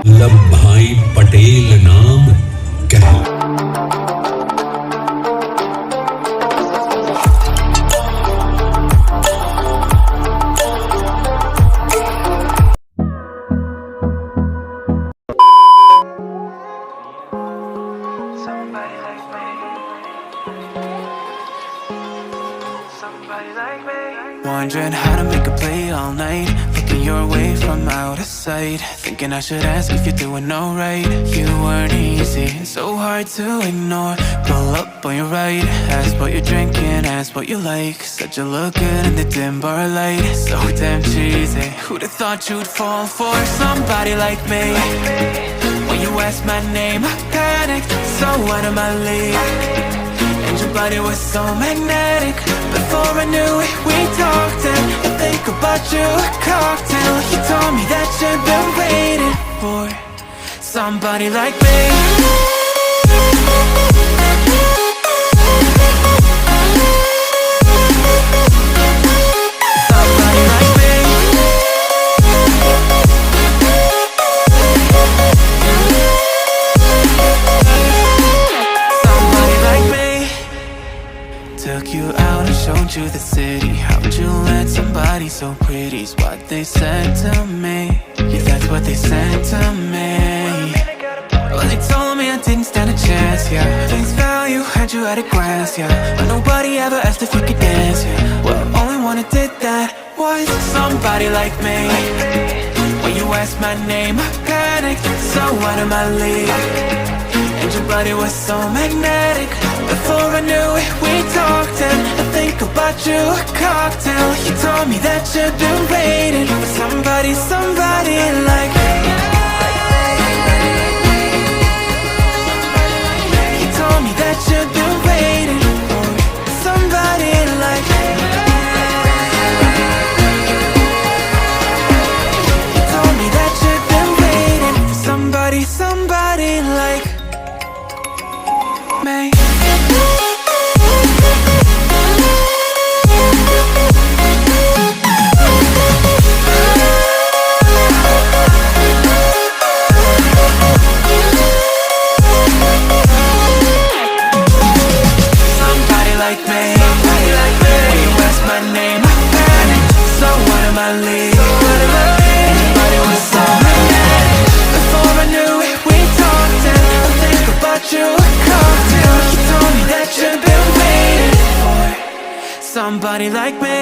वल्लभ भाई पटेल नाम कहला। Wondering how to make a play all night, looking your way from out of sight, thinking I should ask if you're doing alright. You weren't easy, so hard to ignore. Pull up on your right, ask what you're drinking, ask what you like. Said you look good in the dim bar light, so damn cheesy. Who'd have thought you'd fall for somebody like me? When you asked my name, I panicked, so out of my league. And your body was so magnetic. Before I knew it, we talked, and I think about you a cocktail. You told me that you've been waiting for somebody like me. Somebody like me. Somebody like me. Took you out and showed you the city. How'd you let somebody so pretty's what they said to me? Yeah, that's what they said to me. Well, they told me I didn't stand a chance, yeah. Face value, had you at a glance, yeah. But nobody ever asked if you could dance, yeah. Well, only one who did that was somebody like me. When you asked my name, I panicked, so out of my league. And your body was so magnetic. Before I knew it, we talked, and I think about you a cocktail. You told me that you've been waiting for somebody, somebody like me. You told me that you've been waiting for somebody like me. You told me that you've been waiting for somebody, somebody like me. Somebody like me. Somebody like me.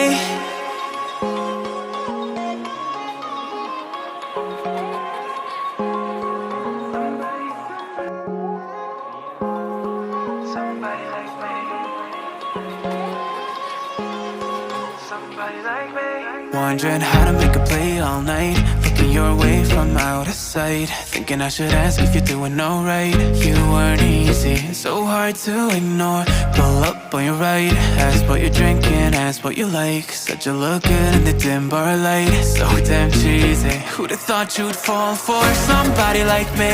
Somebody like me. Wondering how to make a play all night, looking your way from out of sight, thinking I should ask if you're doing alright. You weren't easy, so hard to ignore. Pull up on your right, ask what you're drinking, ask what you like. Said you look good in the dim bar light, so damn cheesy. Who'd have thought you'd fall for somebody like me?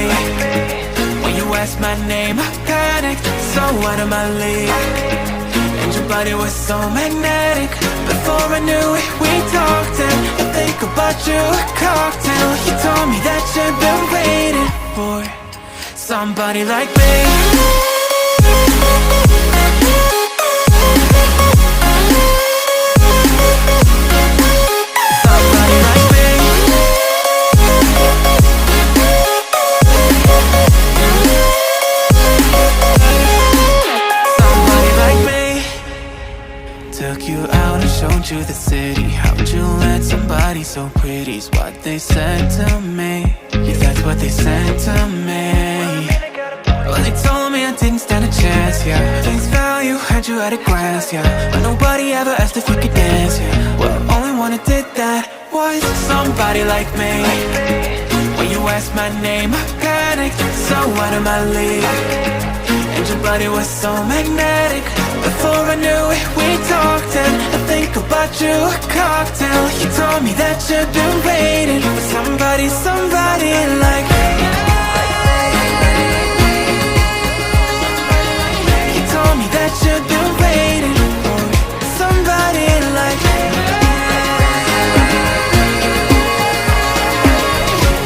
When you asked my name, I panicked, so out of my league. And your body was so magnetic. Before I knew it, we talked, and I think about you a cocktail. You told me that you've been waiting for somebody like me. Somebody like me. Somebody like me. Took you out and showed you the city. How'd you let somebody so pretty's what they said to me? Yeah, that's what they said to me. Well, they told me I didn't stand a chance, yeah. Face value, had you at a glance, yeah. But nobody ever asked if you could dance, yeah. Well, only one who did that was somebody like me. When you asked my name, I panicked, so out of my league. And your body was so magnetic. Before I knew it, we talked, and I think about you a cocktail. You told me that you've been waiting for somebody, somebody like me. You told me that you've been waiting for somebody like me.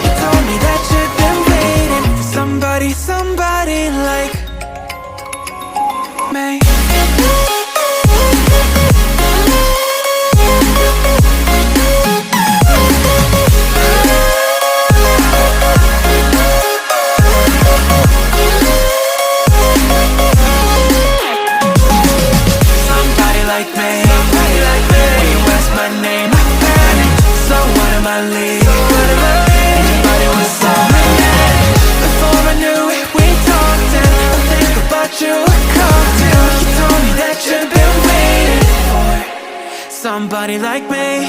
You told me that you've been I leave? Everybody was saying that. Before I knew it, we talked and I think about you a cocktail. You told me that you've been waiting for somebody like me.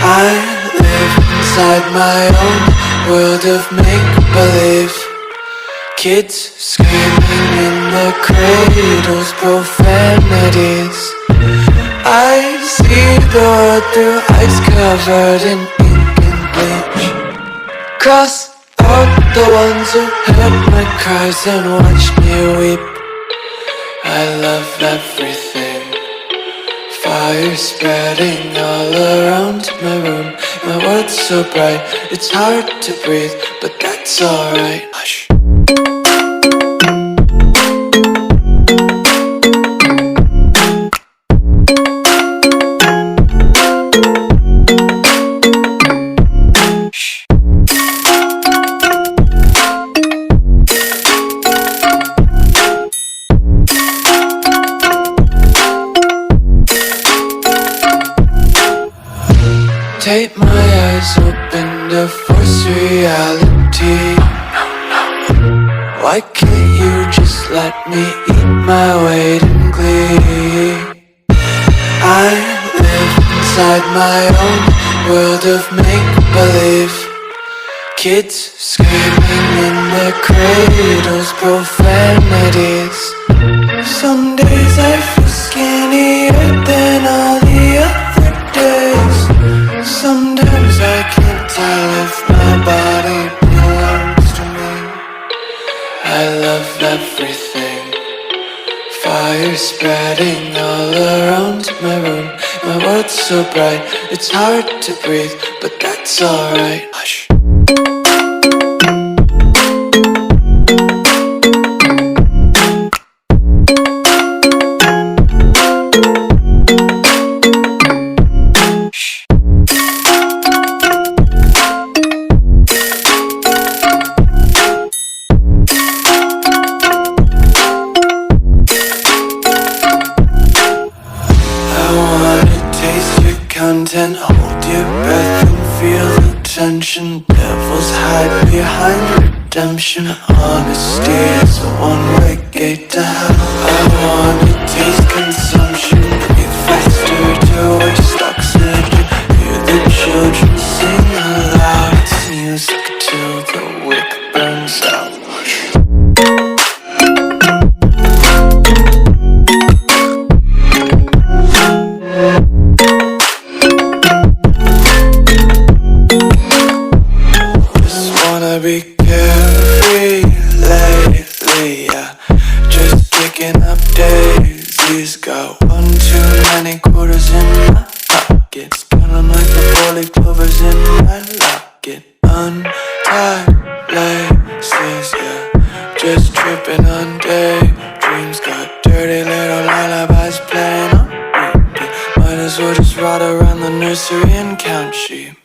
I live inside my own world of make-believe. Kids screaming in the cradles, profanities. I see the world through ice covered in ink and bleach. Cross out the ones who heard my cries and watched me weep. I love everything. Fire spreading all around my room. My world's so bright, it's hard to breathe, but that's alright. Hush. Tape my eyes open to force reality. Why can't you just let me eat my weight in glee? I live inside my own world of make-believe. Kids screaming in their cradles, profanities. Some days I feel skinnier than all the other days. Sometimes I can't tell if my body belongs to me. I love everything. Fire spreading all around my room. My world's so bright, it's hard to breathe, but that's alright. Hush. Content, hold your breath and feel the tension. Devils hide behind redemption. Honesty is a one-way gate to hell. I wanna taste consumption. Breathe faster to waste oxygen. Hear the children sing aloud. It's music till the wick burns out. Be carefree lately, yeah. Just picking up daisies. Got one too many quarters in my pockets. Counting like the 4-leaf clovers in my locket. Untied laces, yeah. Just tripping on daydreams. Got dirty little lullabies playing on repeat. Might as well just ride around the nursery and count sheep.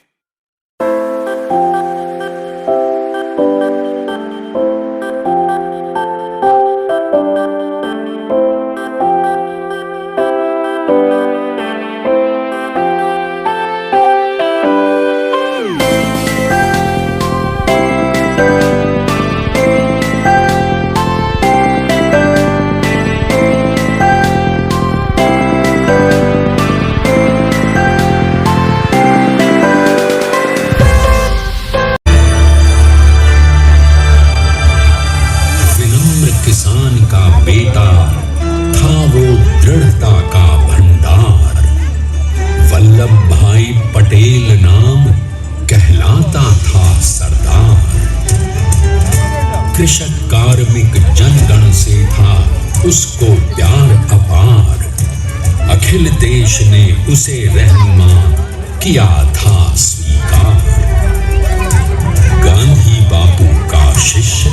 कृषक कार्मिक जनगण से था उसको प्यार अपार। अखिल देश ने उसे रहनुमा किया था स्वीकार। गांधी बापू का शिष्य,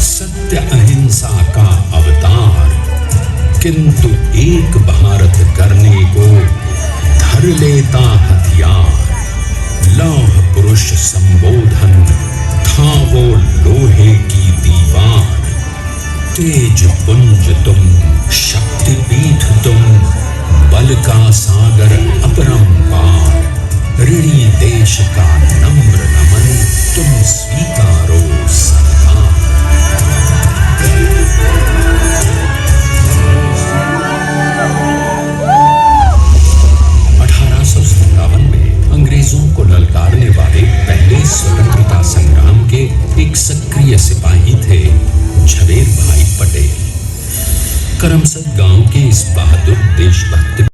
सत्य अहिंसा का अवतार, किंतु एक भारत करने को धर लेता हथियार। लौह पुरुष संबोधन था वो लोहे की दीवार। तेज पुंज तुम, शक्तिपीठ तुम, बल का सागर अपरंपार। ऋणी देश का नम्र नमन तुम स्वीकारो सत्कार। 1857 में अंग्रेजों को ललकारने वाले पहले स्वतंत्रता संग्राम के एक सक्रिय सिपाही थे झवेर भाई पटेल। करमसद गांव के इस बहादुर देशभक्त